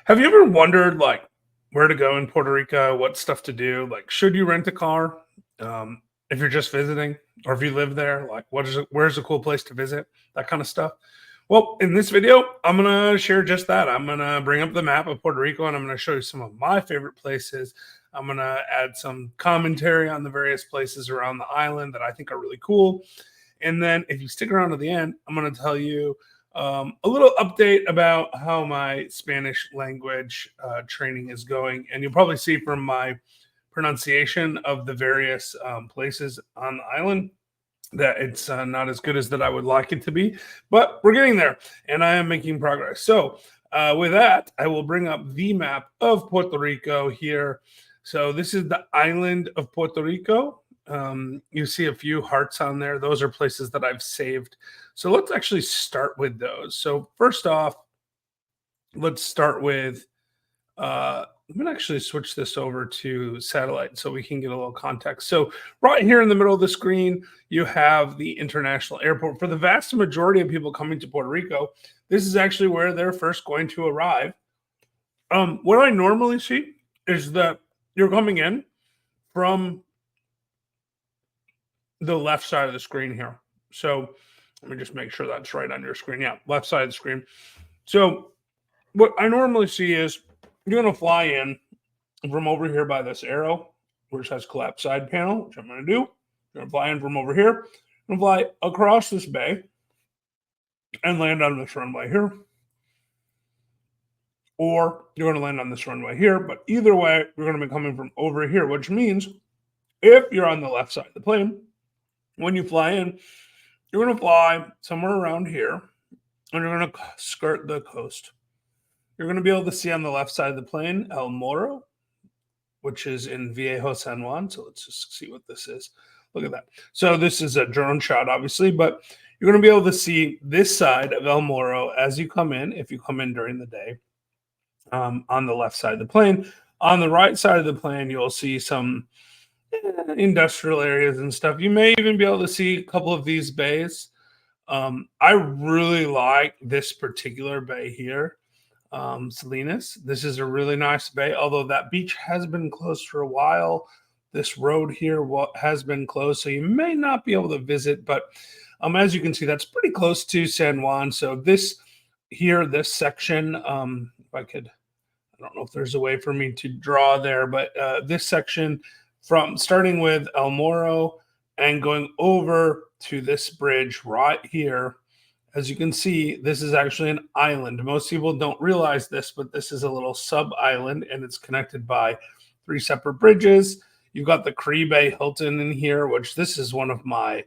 Have you ever wondered like where to go in Puerto Rico, what stuff to do? Like, should you rent a car if you're just visiting, or if you live there? Like, where's a cool place to visit? That kind of stuff. Well, in this video, I'm gonna share just that. I'm gonna bring up the map of Puerto Rico, and I'm gonna show you some of my favorite places. I'm gonna add some commentary on the various places around the island that I think are really cool. And then if you stick around to the end, I'm going to tell you a little update about how my Spanish language training is going. And you'll probably see from my pronunciation of the various places on the island that it's not as good as that I would like it to be. But we're getting there, and I am making progress. So with that, I will bring up the map of Puerto Rico here. So this is the island of Puerto Rico. You see a few hearts on there. Those are places that I've saved. So let's actually start with those. So first off, let's start with, I'm going to actually switch this over to satellite so we can get a little context. So right here in the middle of the screen, you have the international airport. For the vast majority of people coming to Puerto Rico, this is actually where they're first going to arrive. What I normally see is that you're coming in from the left side of the screen here. So let me just make sure that's right on your screen. Yeah, left side of the screen. So what I normally see is you're going to fly in from over here by this arrow, which has collapse side panel, which I'm going to do. You're going to fly in from over here and fly across this bay and land on this runway here. Or you're going to land on this runway here. But either way, you're going to be coming from over here, which means if you're on the left side of the plane, when you fly in, you're going to fly somewhere around here, and you're going to skirt the coast. You're going to be able to see on the left side of the plane El Morro, which is in Viejo San Juan. So let's just see what this is. Look at that. So this is a drone shot, obviously, but you're going to be able to see this side of El Morro as you come in, if you come in during the day, on the left side of the plane. On the right side of the plane, you'll see some industrial areas and stuff. You may even be able to see a couple of these bays. I really like this particular bay here, Salinas. This is a really nice bay, although that beach has been closed for a while. This road here has been closed, so you may not be able to visit, but as you can see, that's pretty close to San Juan. So this here, this section, if I could, I don't know if there's a way for me to draw there, but this section from starting with El Morro and going over to this bridge right here. As you can see, this is actually an island. Most people don't realize this, but this is a little sub-island, and it's connected by 3 separate bridges. You've got the Caribe Hilton in here, which this is one of my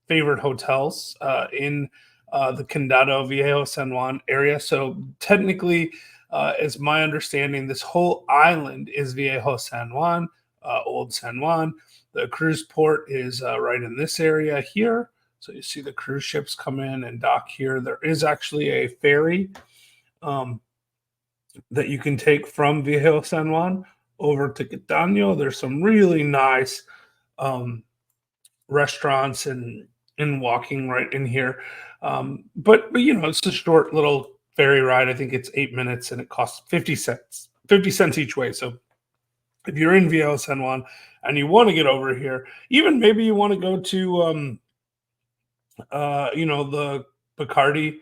favorite hotels in the Condado Viejo San Juan area. So technically, it's my understanding this whole island is Viejo San Juan, Old San Juan. The cruise port is right in this area here. So you see the cruise ships come in and dock here. There is actually a ferry that you can take from Viejo San Juan over to Catano. There's some really nice restaurants and walking right in here. But you know, it's a short little ferry ride. I think it's 8 minutes and it costs 50 cents. 50 cents each way. So if you're in Viejo San Juan and you want to get over here, even maybe you want to go to you know, the Bacardi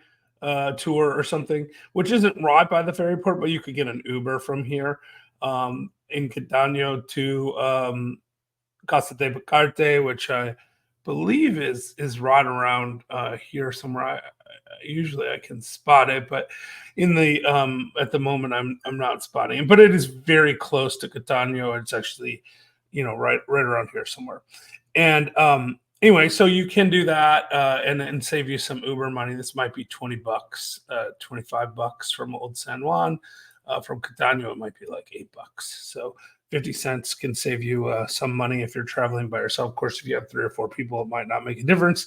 tour or something, which isn't right by the ferry port, but you could get an Uber from here in Catano to Casa de Bacarte, which I believe is right around here somewhere. Usually I can spot it, but in the at the moment I'm not spotting it. But it is very close to Catano. It's actually, you know, right around here somewhere. And anyway, so you can do that and save you some Uber money. This might be $20, $25 from Old San Juan. From Catano, it might be like $8. So 50 cents can save you some money if you're traveling by yourself. Of course, if you have 3 or 4 people, it might not make a difference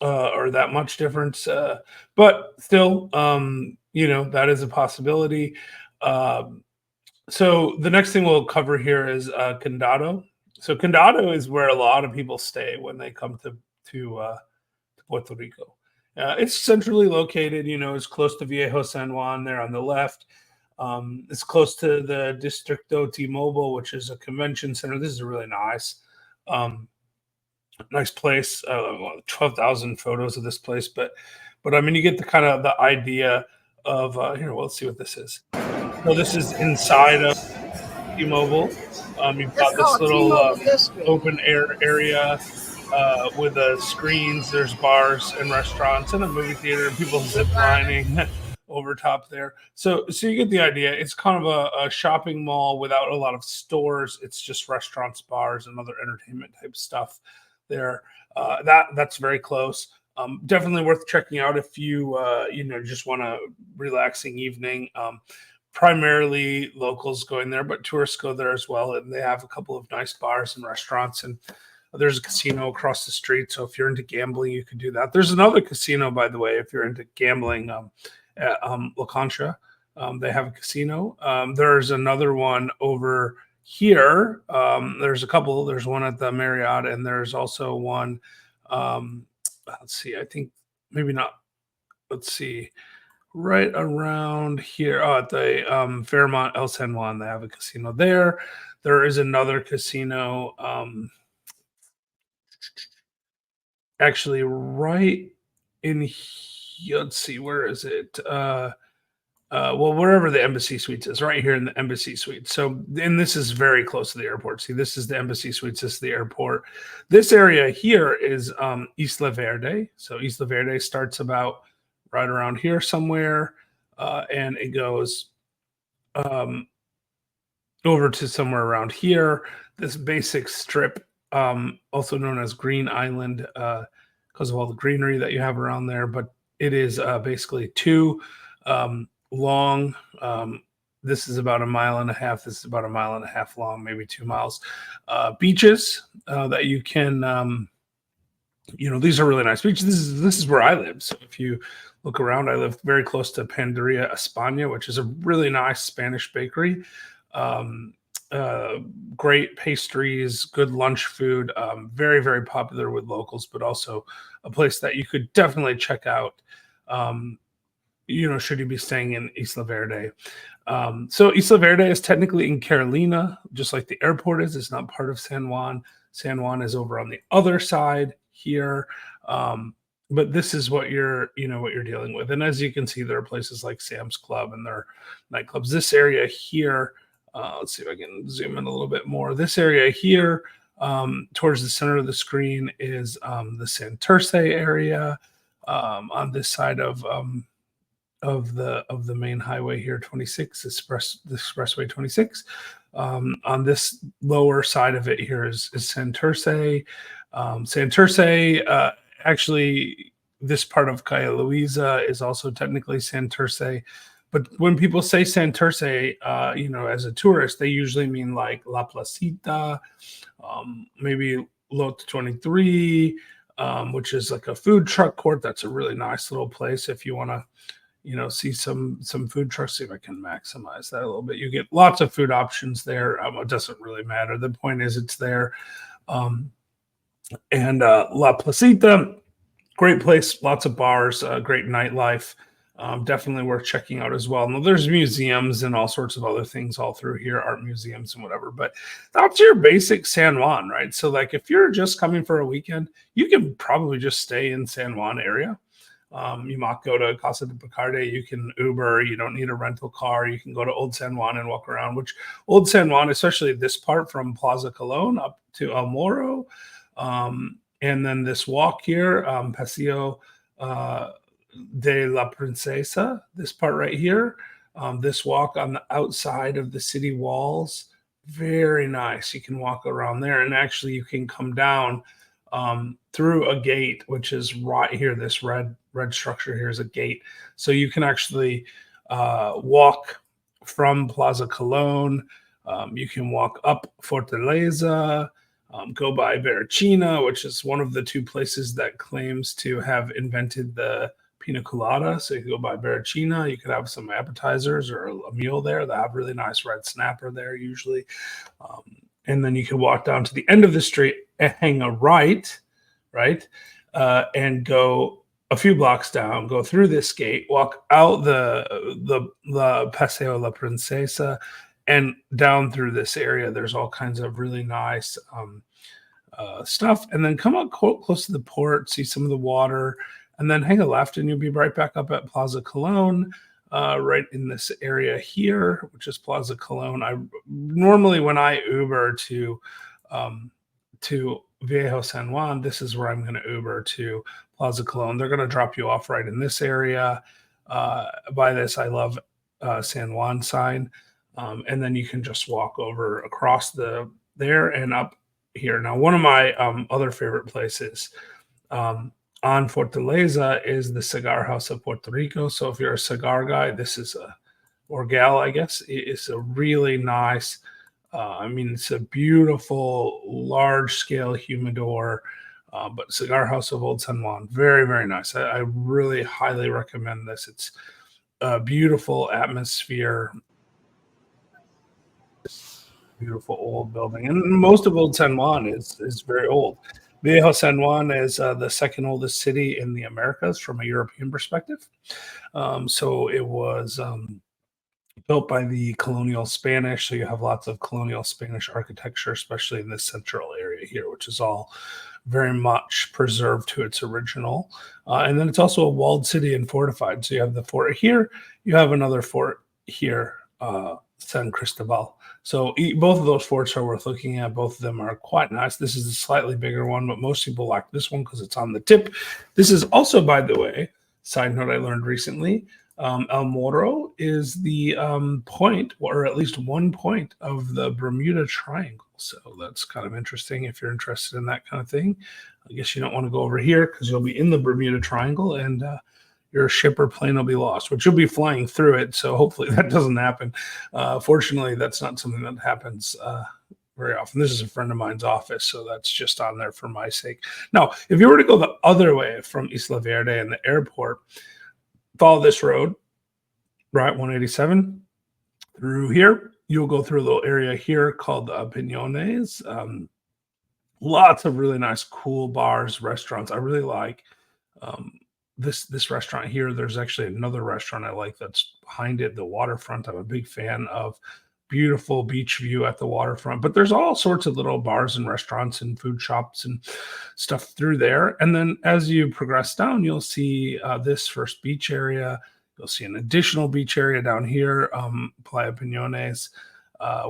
or that much difference. But still, you know, that is a possibility. So the next thing we'll cover here is Condado. So Condado is where a lot of people stay when they come to Puerto Rico. It's centrally located. It's close to Viejo San Juan there on the left. It's close to the Distrito T-Mobile, which is a convention center. This is really nice. Um, Nice place. 12,000 photos of this place, but I mean, you get the kind of the idea of here. Well, let's see what this is. So this is inside of T-Mobile. You've got this little open air area with screens. There's bars and restaurants and a movie theater and people zip lining over top there. So you get the idea. It's kind of a shopping mall without a lot of stores. It's just restaurants, bars, and other entertainment type stuff there. That's very close. Definitely worth checking out if you just want a relaxing evening. Primarily locals going there, but tourists go there as well, and they have a couple of nice bars and restaurants, and there's a casino across the street. So if you're into gambling, you can do that. There's another casino, by the way, if you're into gambling, at La Concha. They have a casino. There's another one over here. There's a couple. There's one at the Marriott, and there's also one. Let's see. I think maybe not. Let's see. Right around here, at the Fairmont El San Juan, they have a casino there. There is another casino, actually right in here. Let's see, where is it? Well, wherever the Embassy Suites is, right here in the Embassy Suites. So, and this is very close to the airport. See, this is the Embassy Suites. This is the airport. This area here is Isla Verde. So Isla Verde starts about right around here somewhere, and it goes over to somewhere around here. This basic strip, also known as Green Island, because of all the greenery that you have around there. But it is basically two long. This is about a mile and a half. This is about a mile and a half long, maybe 2 miles. Beaches that you can. These are really nice beaches. This is where I live. So if you look around, I live very close to Panderia España, which is a really nice Spanish bakery. Great pastries, good lunch food, very, very popular with locals, but also a place that you could definitely check out, should you be staying in Isla Verde. So Isla Verde is technically in Carolina, just like the airport is. It's not part of San Juan. San Juan is over on the other side here. But this is what you're dealing with. And as you can see, there are places like Sam's Club and their nightclubs. This area here, let's see if I can zoom in a little bit more. This area here, towards the center of the screen, is the Santurce area, on this side of the main highway here, 26, the expressway 26. On this lower side of it here is Santurce. Santurce, actually, this part of Calle Luisa is also technically Santurce. But when people say Santurce, as a tourist, they usually mean like La Placita, maybe Lot 23, which is like a food truck court. That's a really nice little place if you want to, see some food trucks. See if I can maximize that a little bit. You get lots of food options there. It doesn't really matter. The point is it's there. And La Placita, great place, lots of bars, great nightlife. Definitely worth checking out as well. Now, there's museums and all sorts of other things all through here, art museums and whatever. But that's your basic San Juan, right? So, like, if you're just coming for a weekend, you can probably just stay in San Juan area. You might go to Casa de Picarde. You can Uber. You don't need a rental car. You can go to Old San Juan and walk around, which Old San Juan, especially this part from Plaza Colón up to El Morro, and then this walk here, Paseo de la Princesa, this part right here, this walk on the outside of the city walls, very nice. You can walk around there, and actually you can come down through a gate, which is right here. This red structure here is a gate. So you can actually walk from Plaza Colón. You can walk up Fortaleza, go by Veracina, which is one of the two places that claims to have invented the pina colada. So you can go by Veracina. You could have some appetizers or a meal there. They have really nice red snapper there usually. And then you can walk down to the end of the street and hang a right, and go a few blocks down, go through this gate, walk out the Paseo La Princesa, and down through this area. There's all kinds of really nice stuff, and then come out close to the port, see some of the water, and then hang a left, and you'll be right back up at Plaza Colón, right in this area here, which is Plaza Colón. I normally, when I Uber to Viejo San Juan, this is where I'm going to Uber to Plaza Colón. They're going to drop you off right in this area. By this, I love San Juan sign, and then you can just walk over across there and up here. Now, one of my other favorite places on Fortaleza is the Cigar House of Puerto Rico. So if you're a cigar guy, this is or gal, I guess, it's a really nice, it's a beautiful, large-scale humidor, but Cigar House of Old San Juan, very, very nice. I really highly recommend this. It's a beautiful atmosphere, beautiful old building, and most of Old San Juan is very old. Viejo San Juan is the second oldest city in the Americas from a European perspective. So it was built by the colonial Spanish. So you have lots of colonial Spanish architecture, especially in this central area here, which is all very much preserved to its original. And then it's also a walled city and fortified. So you have the fort here, you have another fort here, San Cristobal. So both of those forts are worth looking at. Both of them are quite nice. This is a slightly bigger one, but most people like this one because it's on the tip. This is also, by the way, side note I learned recently, El Morro is the point, or at least one point of the Bermuda Triangle. So that's kind of interesting if you're interested in that kind of thing. I guess you don't want to go over here because you'll be in the Bermuda Triangle and your ship or plane will be lost, which you'll be flying through it. So hopefully that doesn't happen. Fortunately, that's not something that happens very often. This is a friend of mine's office, so that's just on there for my sake. Now, if you were to go the other way from Isla Verde and the airport, follow this road, right, 187, through here. You'll go through a little area here called Pinones. Lots of really nice, cool bars, restaurants. I really like this restaurant here. There's actually another restaurant I like that's behind it, the waterfront. I'm a big fan of beautiful beach view at the waterfront, but there's all sorts of little bars and restaurants and food shops and stuff through there. And then as you progress down, you'll see this first beach area. You'll see an additional beach area down here, Playa Pinones,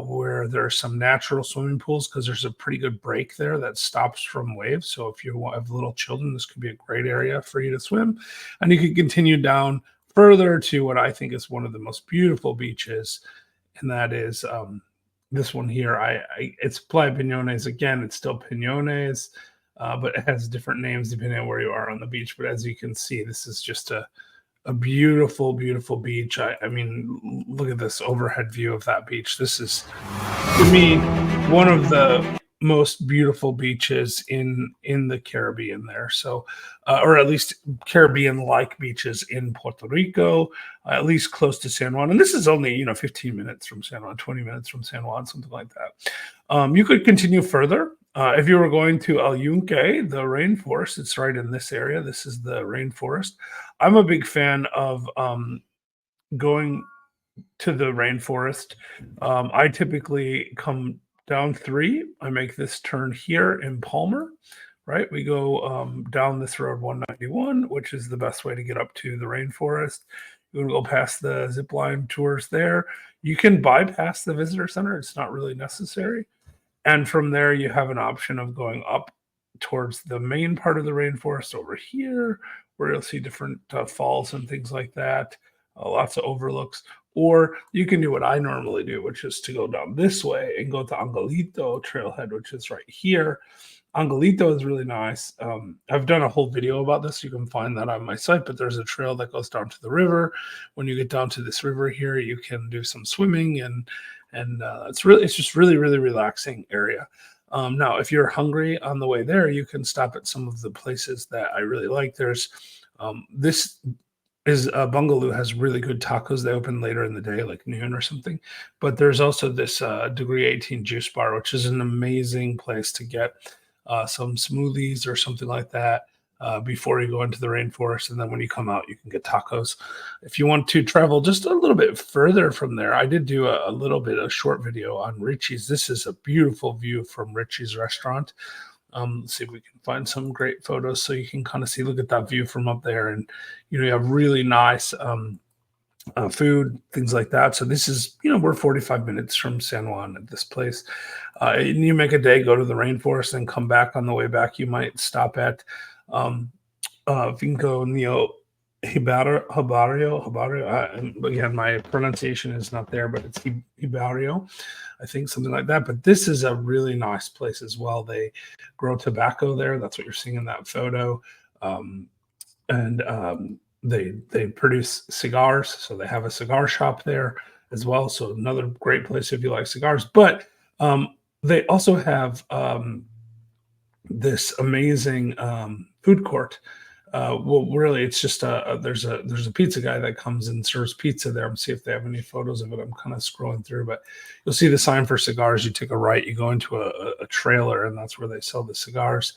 where there are some natural swimming pools because there's a pretty good break there that stops from waves. So if you have little children, this could be a great area for you to swim. And you can continue down further to what I think is one of the most beautiful beaches, and that is this one here. It's Playa Pinones. Again, it's still Pinones, but it has different names depending on where you are on the beach. But as you can see, this is just a beautiful, beautiful beach. I mean, look at this overhead view of that beach. This is, to me, one of the most beautiful beaches in the Caribbean there. So, or at least Caribbean-like beaches in Puerto Rico, at least close to San Juan. And this is only, 15 minutes from San Juan, 20 minutes from San Juan, something like that. You could continue further. If you were going to El Yunque, the rainforest, it's right in this area. This is the rainforest. I'm a big fan of going to the rainforest. I typically come down 3. I make this turn here in Palmer, right? We go down this road 191, which is the best way to get up to the rainforest. You're going to go past the zip line tours there. You can bypass the visitor center. It's not really necessary. And from there, you have an option of going up towards the main part of the rainforest over here, where you'll see different falls and things like that, lots of overlooks. Or you can do what I normally do, which is to go down this way and go to Angelito trailhead, which is right here. Angelito is really nice. I've done a whole video about this. You can find that on my site, but there's a trail that goes down to the river. When you get down to this river here, you can do some swimming and it's just really, really relaxing area. Now, if you're hungry on the way there, you can stop at some of the places that I really like. There's this is Bungaloo has really good tacos. They open later in the day, like noon or something. But there's also this Degree 18 juice bar, which is an amazing place to get some smoothies or something like that. before you go into the rainforest. And then when you come out, you can get tacos. If you want to travel just a little bit further from there, I did do a short video on Richie's. This is a beautiful view from Richie's restaurant. Let's see if we can find some great photos so you can kind of see, look at that view from up there. And, you have really nice food, things like that. So this is, we're 45 minutes from San Juan at this place. And you make a day, go to the rainforest, and come back. On the way back, you might stop at Vinco Neo Hibario. Again, my pronunciation is not there, but it's Hibario, I think, something like that. But this is a really nice place as well. They grow tobacco there. That's what you're seeing in that photo. They produce cigars, so they have a cigar shop there as well. So another great place if you like cigars. But they also have this amazing food court. Well, really, it's just there's a pizza guy that comes and serves pizza there. I'm see if they have any photos of it. I'm kind of scrolling through, but you'll see the sign for cigars. You take a right, you go into a trailer, and that's where they sell the cigars.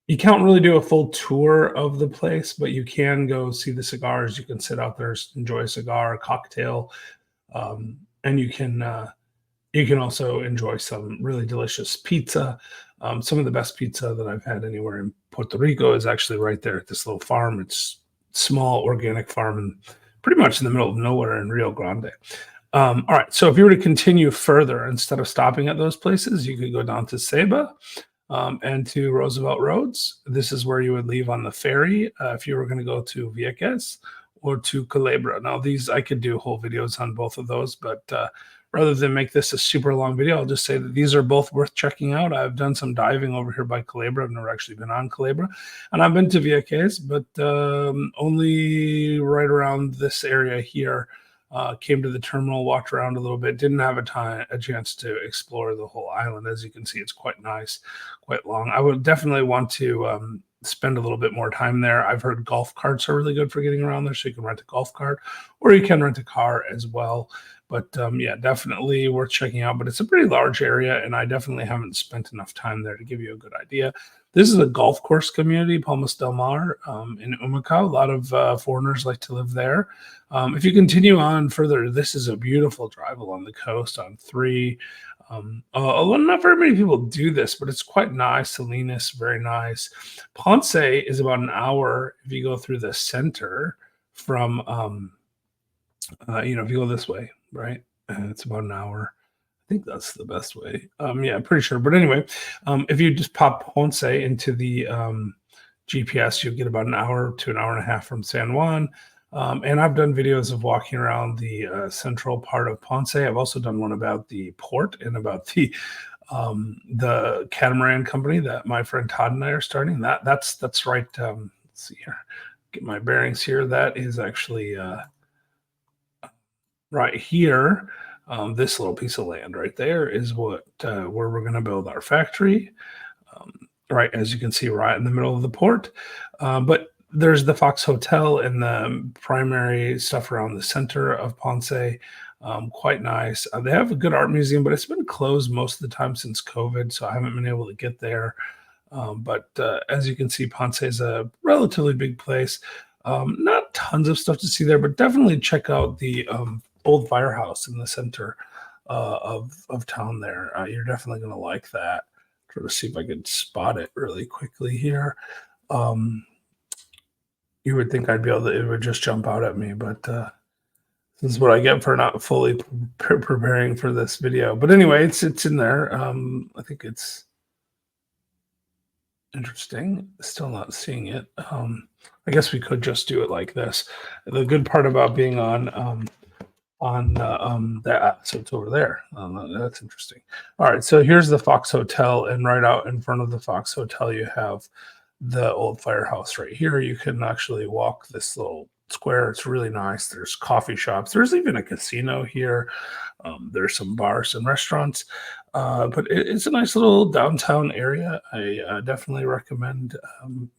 You can't really do a full tour of the place, but you can go see the cigars. You can sit out there, enjoy a cigar, a cocktail, and you can also enjoy some really delicious pizza. Some of the best pizza that I've had anywhere in Puerto Rico is actually right there at this little farm. It's small organic farm and pretty much in the middle of nowhere in Rio Grande. All right, so if you were to continue further, instead of stopping at those places, you could go down to Saba and to Roosevelt Roads. This is where you would leave on the ferry if you were going to go to Mayaguez or to Culebra. Now, these, I could do whole videos on both of those, but rather than make this a super long video, I'll just say that these are both worth checking out. I've done some diving over here by Culebra. I've never actually been on Culebra. And I've been to Vieques, but only right around this area here. Came to the terminal, walked around a little bit, didn't have a chance to explore the whole island. As you can see, it's quite nice, quite long. I would definitely want to spend a little bit more time there. I've heard golf carts are really good for getting around there, so you can rent a golf cart or you can rent a car as well. But yeah, definitely worth checking out. But it's a pretty large area, and I definitely haven't spent enough time there to give you a good idea. This is a golf course community, Palmas del Mar in Humacao. A lot of foreigners like to live there. If you continue on further, this is a beautiful drive along the coast on 3. Not very many people do this, but it's quite nice. Salinas, very nice. Ponce is about an hour if you go through the center from, if you go this way, right? It's about an hour. I think that's the best way. Yeah, I'm pretty sure. But anyway, if you just pop Ponce into the GPS, you'll get about an hour to an hour and a half from San Juan. And I've done videos of walking around the central part of Ponce. I've also done one about the port and about the catamaran company that my friend Todd and I are starting. That's right. Let's see here. Get my bearings here. That is actually right here. This little piece of land right there is where we're going to build our factory. Right, as you can see, right in the middle of the port. But there's the Fox Hotel and the primary stuff around the center of Ponce. Quite nice. They have a good art museum, but it's been closed most of the time since COVID, so I haven't been able to get there. But as you can see, Ponce is a relatively big place. Not tons of stuff to see there, but definitely check out the old firehouse in the center of town there. You're definitely going to like that. Try to see if I could spot it really quickly here. You would think I'd be able to, it would just jump out at me, but this is what I get for not fully preparing for this video. But anyway, it's in there. I think it's interesting. Still not seeing it. I guess we could just do it like this. The good part about being on that, so it's over there. That's interesting. All right, so here's the Fox Hotel, and right out in front of the Fox Hotel, you have the old firehouse right here. You can actually walk this little square. It's really nice. There's coffee shops. There's even a casino here. There's some bars and restaurants, but it's a nice little downtown area. I definitely recommend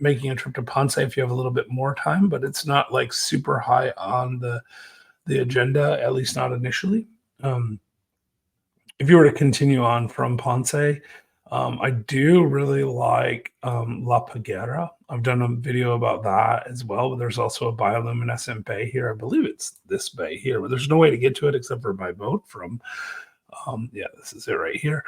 making a trip to Ponce if you have a little bit more time, but it's not like super high on the agenda, at least not initially. If you were to continue on from Ponce, I do really like La Peguera. I've done a video about that as well, but there's also a bioluminescent bay here. I believe it's this bay here, but there's no way to get to it except for by boat from yeah, this is it right here.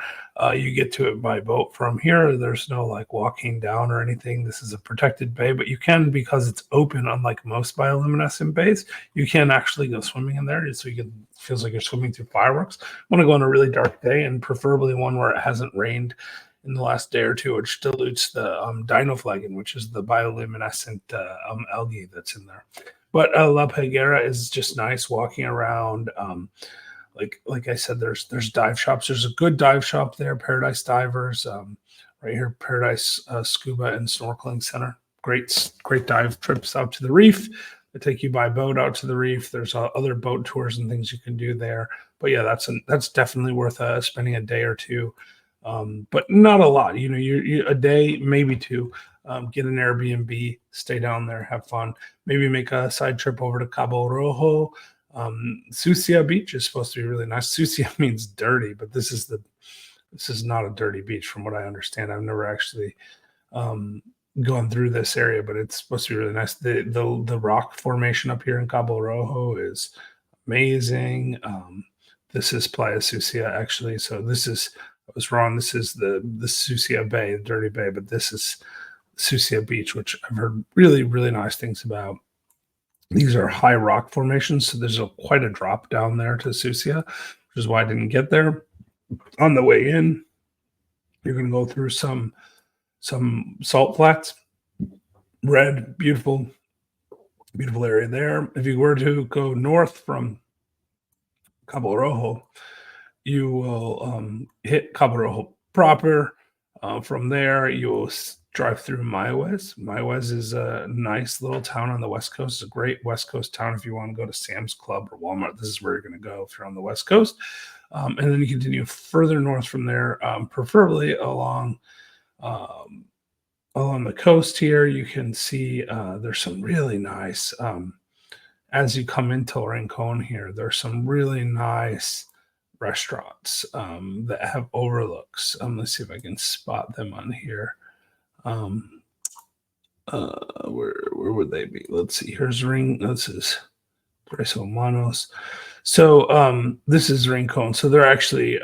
You get to it by boat from here. There's no like walking down or anything. This is a protected bay, but you can, because it's open, unlike most bioluminescent bays, you can actually go swimming in there. So you can, feels like you're swimming through fireworks. Want to go on a really dark day, and preferably one where it hasn't rained in the last day or two, which dilutes the dinoflagon, which is the bioluminescent algae that's in there. But La Peguera is just nice walking around. Like I said, there's dive shops. There's a good dive shop there, Paradise Divers, right here, Paradise Scuba and Snorkeling Center. Great dive trips out to the reef. They take you by boat out to the reef. There's other boat tours and things you can do there. But yeah, that's definitely worth spending a day or two, but not a lot. You know, you a day, maybe two. Get an Airbnb, stay down there, have fun. Maybe make a side trip over to Cabo Rojo. Susia Beach is supposed to be really nice. Susia means dirty, but this is not a dirty beach from what I understand. I've never actually gone through this area, but it's supposed to be really nice. The rock formation up here in Cabo Rojo is amazing. This is Playa Sucia actually. So I was wrong. This is the Sucia Bay, the dirty bay, but this is Susia Beach, which I've heard really, really nice things about. These are high rock formations, so there's quite a drop down there to Susia, which is why I didn't get there. On the way in, you're going to go through some salt flats. Red, beautiful area there. If you were to go north from Cabo Rojo, you will hit Cabo Rojo proper. From there, you'll drive through Mayaguez. Mayaguez is a nice little town on the West Coast. It's a great West Coast town if you want to go to Sam's Club or Walmart. This is where you're going to go if you're on the West Coast. And then you continue further north from there, preferably along the coast here. You can see there's some really nice, as you come into Rincon here, there's some really nice restaurants that have overlooks. Let's see if I can spot them on here. Where would they be? Let's see. Here's this is Tres Hermanos. So this is Rincon. So they're actually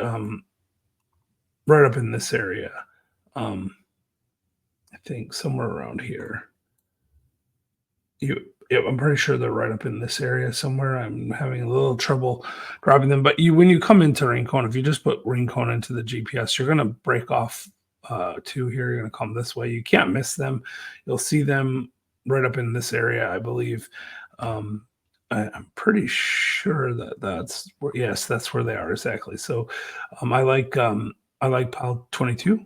right up in this area. I think somewhere around here. I'm pretty sure they're right up in this area somewhere. I'm having a little trouble dropping them. But when you come into Rincon, if you just put Rincon into the GPS, you're going to break off two here. You're going to come this way. You can't miss them. You'll see them right up in this area, I believe. I'm pretty sure that's where, yes, that's where they are exactly. So I like Pal 22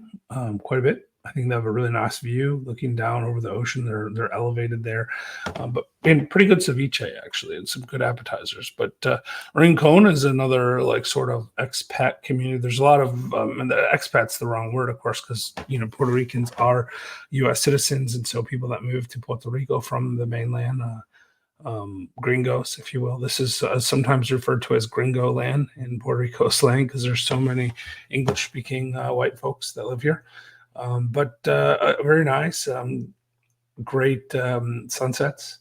quite a bit. I think they have a really nice view looking down over the ocean. They're elevated there, but and pretty good ceviche actually, and some good appetizers. But Rincon is another like sort of expat community. There's a lot of and the expat's the wrong word, of course, because Puerto Ricans are U.S. citizens, and so people that move to Puerto Rico from the mainland. Gringos, if you will. This is sometimes referred to as Gringo land in Puerto Rico slang because there's so many English-speaking white folks that live here. But very nice, great sunsets,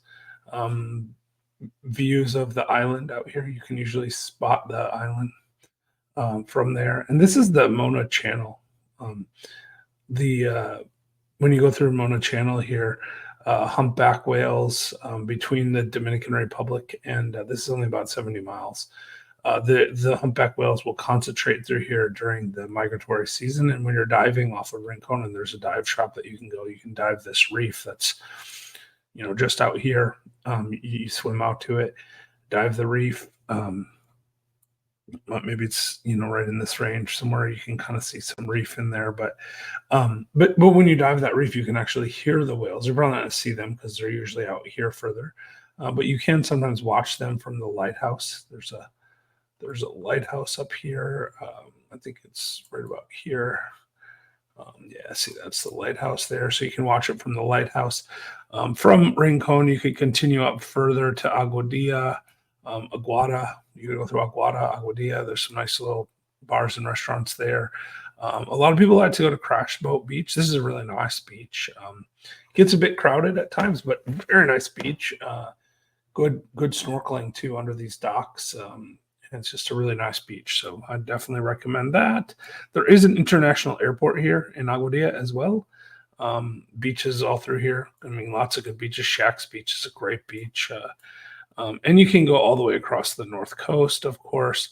views of the island out here. You can usually spot the island from there. And this is the Mona Channel. When you go through Mona Channel here, humpback whales between the Dominican Republic and this is only about 70 miles. The humpback whales will concentrate through here during the migratory season. And when you're diving off of Rincon, and there's a dive shop that you can go, you can dive this reef that's, just out here. You swim out to it, dive the reef. Maybe it's, right in this range somewhere. You can kind of see some reef in there. But when you dive that reef, you can actually hear the whales. You're probably not going to see them because they're usually out here further. But you can sometimes watch them from the lighthouse. There's a lighthouse up here. I think it's right about here. Yeah, see, that's the lighthouse there. So you can watch it from the lighthouse. From Rincon, you could continue up further to Aguada. You can go through Aguada. There's some nice little bars and restaurants there. A lot of people like to go to Crash Boat Beach. This is a really nice beach. Gets a bit crowded at times, but very nice beach. Good snorkeling too under these docks. And it's just a really nice beach. So I definitely recommend that. There is an international airport here in Aguada as well. Beaches all through here. I mean, lots of good beaches. Shack's Beach is a great beach. And you can go all the way across the north coast, of course,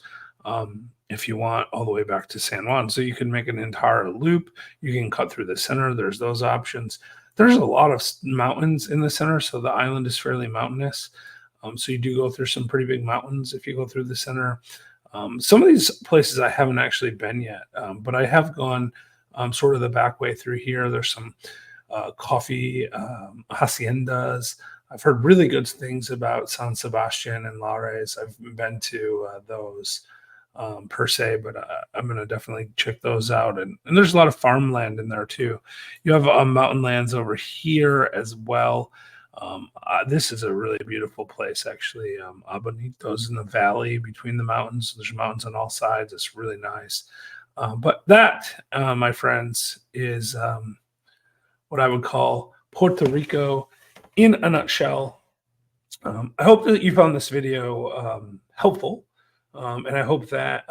if you want, all the way back to San Juan. So you can make an entire loop. You can cut through the center. There's those options. There's a lot of mountains in the center, so the island is fairly mountainous. So you do go through some pretty big mountains if you go through the center. Some of these places I haven't actually been yet, but I have gone sort of the back way through here. There's some coffee haciendas. I've heard really good things about San Sebastian and Lares. I've been to those per se, but I'm going to definitely check those out. And there's a lot of farmland in there too. You have mountain lands over here as well. This is a really beautiful place, actually. Abonito's in the valley between the mountains. There's mountains on all sides. It's really nice. But that, my friends, is what I would call Puerto Rico in a nutshell. I hope that you found this video helpful, and I hope that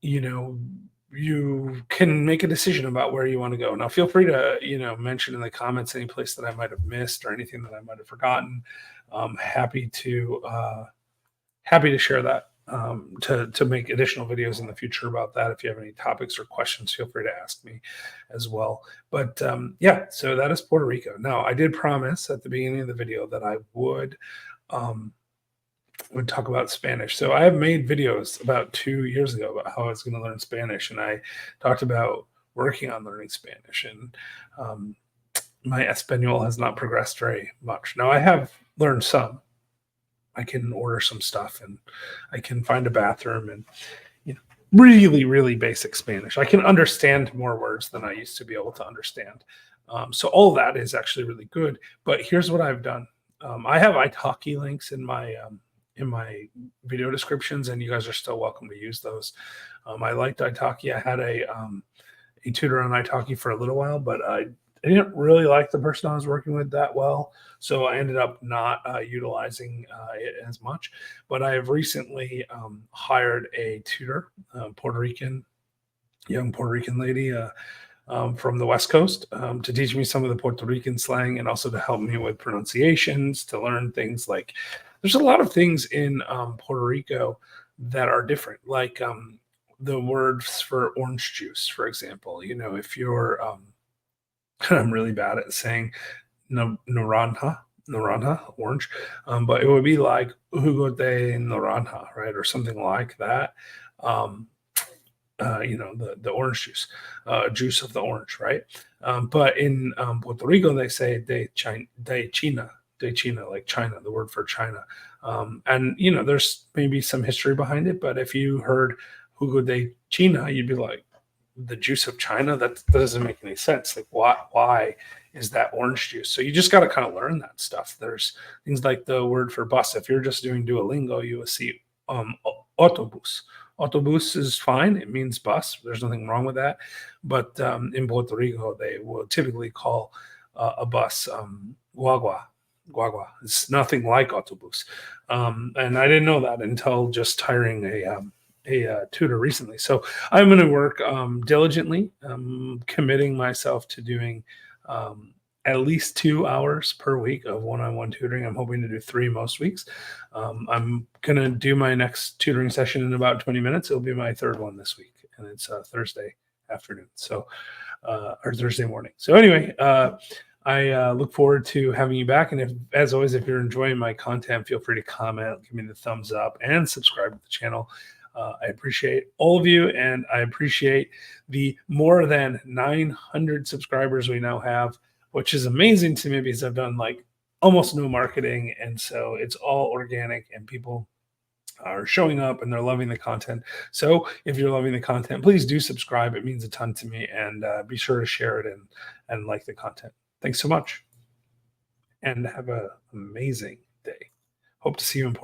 you can make a decision about where you want to go. Now, feel free to mention in the comments any place that I might have missed or anything that I might have forgotten. Happy to share that. To make additional videos in the future about that. If you have any topics or questions, feel free to ask me as well. But yeah, so that is Puerto Rico. Now, I did promise at the beginning of the video that I would talk about Spanish. So I have made videos about 2 years ago about how I was going to learn Spanish, and I talked about working on learning Spanish, and my Espanol has not progressed very much. Now, I have learned some. I can order some stuff, and I can find a bathroom, and really, really basic Spanish. I can understand more words than I used to be able to understand. So all of that is actually really good. But here's what I've done. I have Italki links in my video descriptions, and you guys are still welcome to use those. I liked Italki. I had a tutor on Italki for a little while, but I didn't really like the person I was working with that well, so I ended up not utilizing it as much. But I have recently hired a tutor, young Puerto Rican lady from the West Coast to teach me some of the Puerto Rican slang and also to help me with pronunciations, to learn things like there's a lot of things in Puerto Rico that are different, like the words for orange juice, for example. If you're I'm really bad at saying naranja, orange, but it would be like jugo de naranja, right, or something like that. The orange juice, juice of the orange, right? But in Puerto Rico, they say de China, like China, the word for China. And there's maybe some history behind it, but if you heard jugo de China, you'd be like, the juice of China? That doesn't make any sense. Like, why is that orange juice? So you just got to kind of learn that stuff. There's things like the word for bus. If you're just doing Duolingo, you will see autobus. Autobus is fine. It means bus. There's nothing wrong with that. But in Puerto Rico, they will typically call a bus guagua. Guagua. It's nothing like autobus. And I didn't know that until just hiring a tutor recently. So I'm going to work diligently, committing myself to doing at least 2 hours per week of one-on-one tutoring. I'm hoping to do 3 most weeks. I'm going to do my next tutoring session in about 20 minutes. It'll be my 3rd one this week, and it's Thursday afternoon, so or Thursday morning. So anyway, I look forward to having you back. And as always, if you're enjoying my content, feel free to comment, give me the thumbs up, and subscribe to the channel. I appreciate all of you, and I appreciate the more than 900 subscribers we now have, which is amazing to me because I've done like almost no marketing, and so it's all organic, and people are showing up and they're loving the content. So if you're loving the content, please do subscribe. It means a ton to me, and be sure to share it and like the content. Thanks so much, and have an amazing day. Hope to see you in